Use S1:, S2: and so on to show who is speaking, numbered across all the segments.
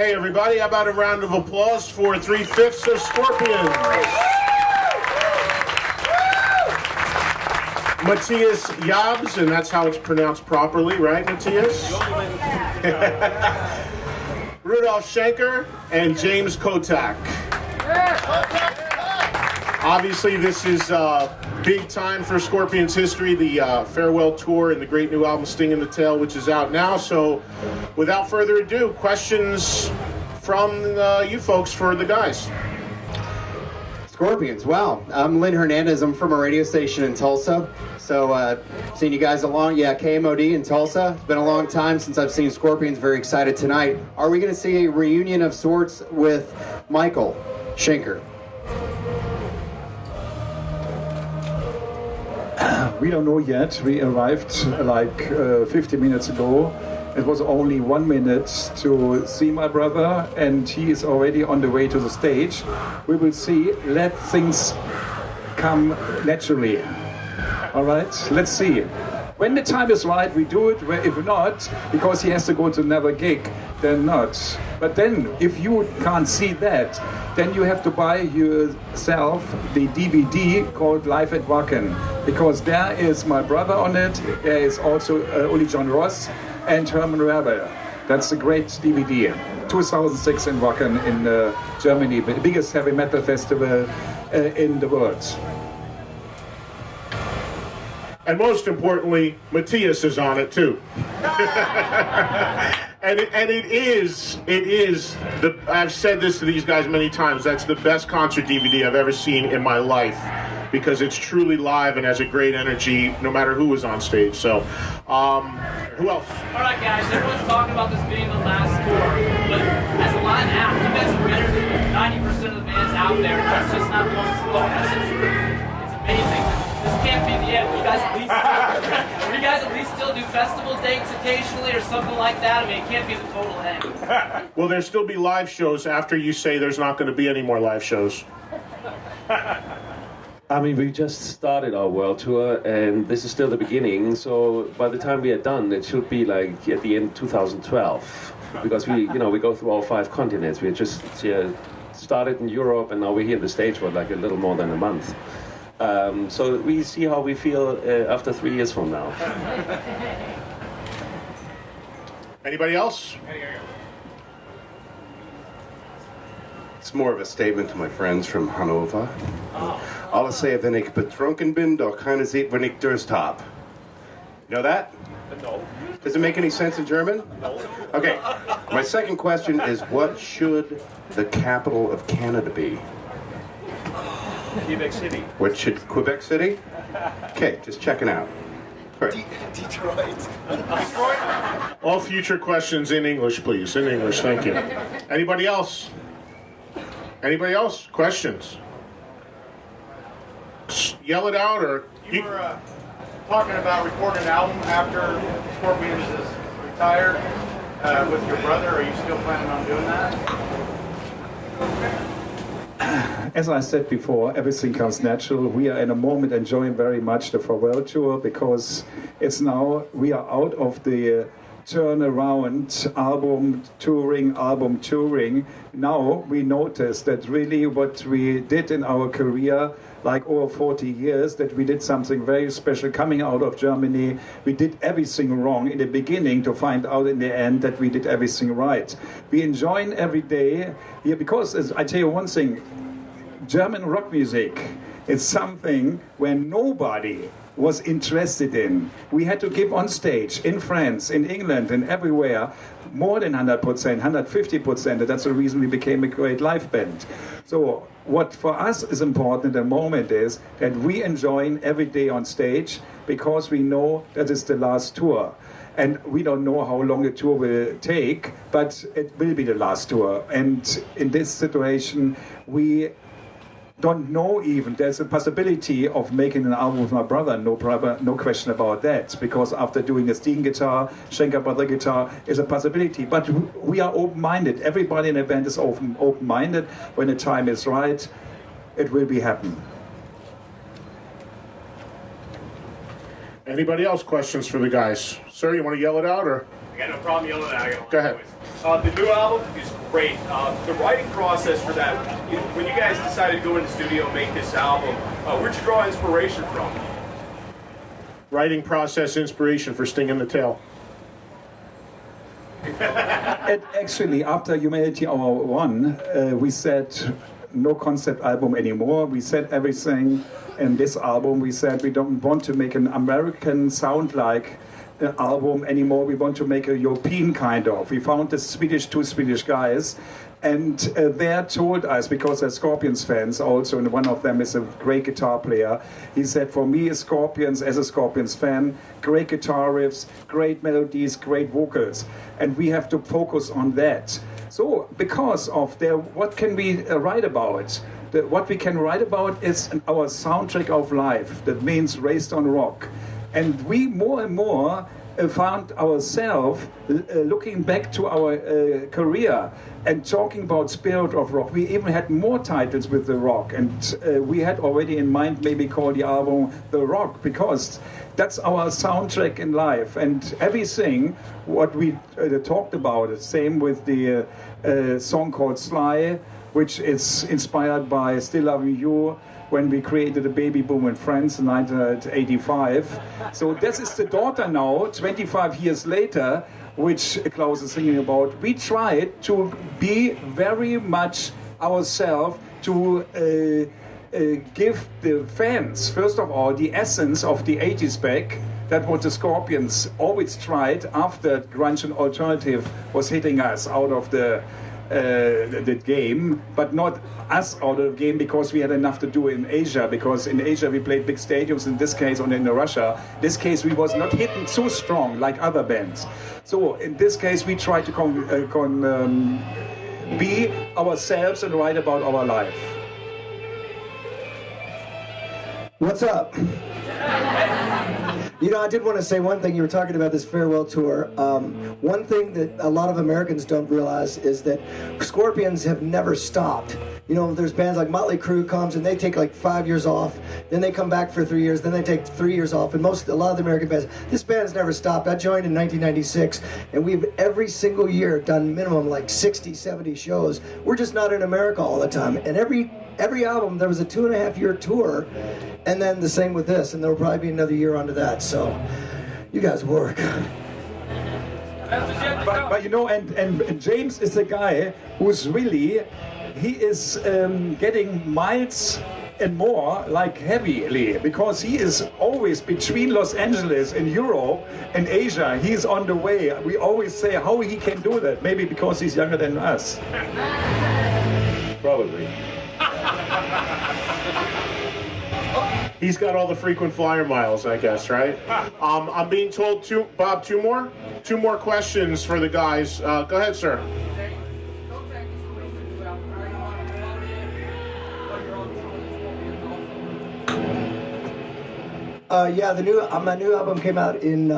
S1: Hey everybody, how about a round of applause for 3/5 of Scorpions? Matthias Jabs, and that's how it's pronounced properly, right, Matthias? Rudolf Schenker and James Kotak. Obviously, this is big time for Scorpions history, the farewell tour and the great new album Sting in the Tail, which is out now. So, without further ado, questions from you folks for the guys.
S2: Scorpions, wow. I'm Lynn Hernandez. I'm from a radio station in Tulsa. So, seen you guys along, KMOD in Tulsa. It's been a long time since I've seen Scorpions. Very excited tonight. Are we going to see a reunion of sorts with Michael Schenker?
S3: We don't know yet. We arrived like 50 minutes ago. It was only 1 minute to see my brother, and he is already on the way to the stage. We will see. Let things come naturally. All right, let's see. When the time is right, we do it. If not, because he has to go to another gig, then not. But then, if you can't see that, then you have to buy yourself the DVD called Live at Rockn, because there is my brother on it. There is also Uli John Ross and Herman Rebel. That's a great DVD. 2006 in Rockn in Germany, the biggest heavy metal festival in the world.
S1: And most importantly, Matthias is on it too. and it is I've said this to these guys many times, that's the best concert DVD I've ever seen in my life, because it's truly live and has a great energy no matter who is on stage. So, who else?
S4: All right, guys, everyone's talking about this being the last tour, but as a live act, you guys are better than 90% of the bands out there. That's just not blowing smoke. It's amazing. This can't be the end. Will you guys at least still do festival dates occasionally or something like that? I mean, it can't be the total end.
S1: Will there still be live shows after you say there's not going to be any more live shows?
S5: I mean, we just started our world tour, and this is still the beginning. So by the time we are done, it should be like at the end of 2012, because we go through all 5 continents. We just started in Europe, and now we're here in the States for like a little more than a month. So we see how we feel after 3 years from now.
S1: Anybody else?
S6: It's more of a statement to my friends from Hannover. Alles say wenn ich betrunken bin, doch keine sieht, wenn ich Durst hab. You know that?
S5: No.
S6: Does it make any sense in German? No. Okay. My second question is, what should the capital of Canada be?
S5: Quebec City.
S6: What should Quebec City? Okay, just checking out. Right.
S7: Detroit.
S1: All future questions in English, please. In English, thank you. Anybody else? Anybody else? Questions? Yell it out, or
S7: You were talking about recording an album after Scorpions is retired with your brother. Are you still planning on doing that?
S3: As I said before, everything comes natural. We are in a moment enjoying very much the farewell tour, because it's now we are out of the turnaround album touring. Now we notice that really what we did in our career, like over 40 years, that we did something very special coming out of Germany. We did everything wrong in the beginning to find out in the end that we did everything right. We enjoy every day here, because I tell you one thing, German rock music is something where nobody was interested in. We had to give on stage in France, in England, and everywhere more than 100%, 150%, and that's the reason we became a great live band. So what for us is important at the moment is that we enjoy every day on stage, because we know that it's the last tour. And we don't know how long the tour will take, but it will be the last tour. And in this situation, we don't know even. There's a possibility of making an album with my brother, no question about that, because after doing a Sting guitar, Schenker brother guitar is a possibility. But we are open-minded. Everybody in the band is open-minded. When the time is right, it will be happen.
S1: Anybody else questions for the guys? Sir, you want to yell it out, or?
S7: I
S8: got no problem yelling at you.
S1: Go ahead.
S8: The new album is great. The writing process for that, when you guys decided to go in the studio and make this album, where'd you draw inspiration from?
S1: Writing process, inspiration for Sting in the Tail.
S3: And actually, after Humanity Hour 1, we said no concept album anymore. We said everything in this album. We said we don't want to make an American sound like album anymore. We want to make a European kind of. We found two Swedish guys, and they told us, because they're Scorpions fans also, and one of them is a great guitar player, he said, for me, as a Scorpions fan, great guitar riffs, great melodies, great vocals, and we have to focus on that. So, because of what can we write about? What we can write about is our soundtrack of life. That means Raised on Rock. And we more and more found ourselves looking back to our career and talking about Spirit of Rock. We even had more titles with the rock, and we had already in mind maybe call the album The Rock, because that's our soundtrack in life. And everything what we talked about, the same with the song called Sly, which is inspired by Still Loving You, when we created a baby boom in France in 1985. So this is the daughter now, 25 years later, which Klaus is singing about. We tried to be very much ourselves, to give the fans, first of all, the essence of the 80s back. That what the Scorpions always tried after grunge and alternative was hitting us out of the game, but not us out of the game, because we had enough to do in Asia, because in Asia we played big stadiums, in this case, and in Russia. In this case we was not hitting so strong like other bands. So in this case we try to be ourselves and write about our life.
S9: What's up? You know, I did want to say one thing. You were talking about this farewell tour. One thing that a lot of Americans don't realize is that Scorpions have never stopped. You know, there's bands like Motley Crue comes and they take like 5 years off, then they come back for 3 years, then they take 3 years off, and a lot of the American bands, this band has never stopped. I joined in 1996, and we've every single year done minimum like 60, 70 shows. We're just not in America all the time, and every album there was a 2.5-year tour, and then the same with this, and there will probably be another year onto that. So you guys work.
S3: But you know, and James is a guy who's really, he is getting miles and more like heavily, because he is always between Los Angeles and Europe and Asia. He's on the way. We always say how he can do that. Maybe because he's younger than us.
S5: Probably.
S1: He's got all the frequent flyer miles, I guess, right? I'm being told Bob, two more questions for the guys. Go ahead, sir.
S9: Yeah, my new album came out in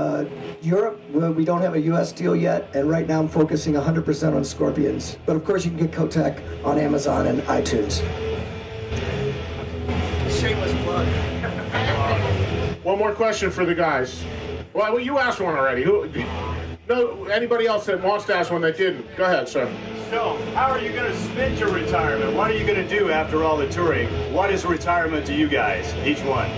S9: Europe. We don't have a U.S. deal yet, and right now I'm focusing 100% on Scorpions. But of course, you can get Kotek on Amazon and iTunes. Shameless plug.
S1: One more question for the guys. Well, you asked one already. No, anybody else that wants to ask one that didn't? Go ahead, sir.
S7: So, how are you going to spend your retirement? What are you going to do after all the touring? What is retirement to you guys, each one?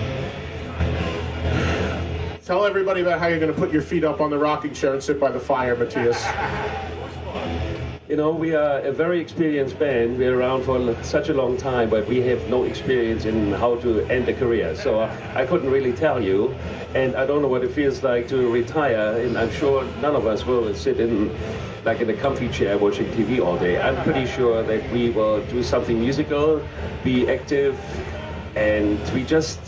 S1: Tell everybody about how you're going to put your feet up on the rocking chair and sit by the fire, Matthias.
S5: You know, we are a very experienced band. We're around for such a long time, but we have no experience in how to end a career. So I couldn't really tell you, and I don't know what it feels like to retire, and I'm sure none of us will sit in a comfy chair watching TV all day. I'm pretty sure that we will do something musical, be active, and we just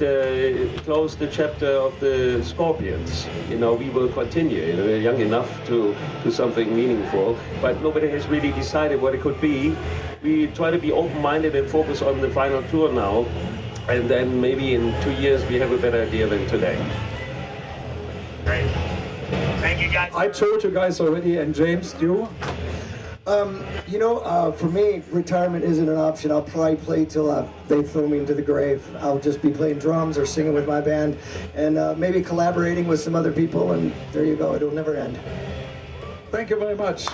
S5: closed the chapter of the Scorpions. You know, we will continue. You know, we're young enough to do something meaningful, but nobody has really decided what it could be. We try to be open-minded and focus on the final tour now, and then maybe in 2 years we have a better idea than today.
S7: Great. Thank you, guys.
S3: I told you guys already, and James, you?
S9: For me, retirement isn't an option. I'll probably play till they throw me into the grave. I'll just be playing drums or singing with my band, and maybe collaborating with some other people, and there you go. It'll never end.
S3: Thank you very much.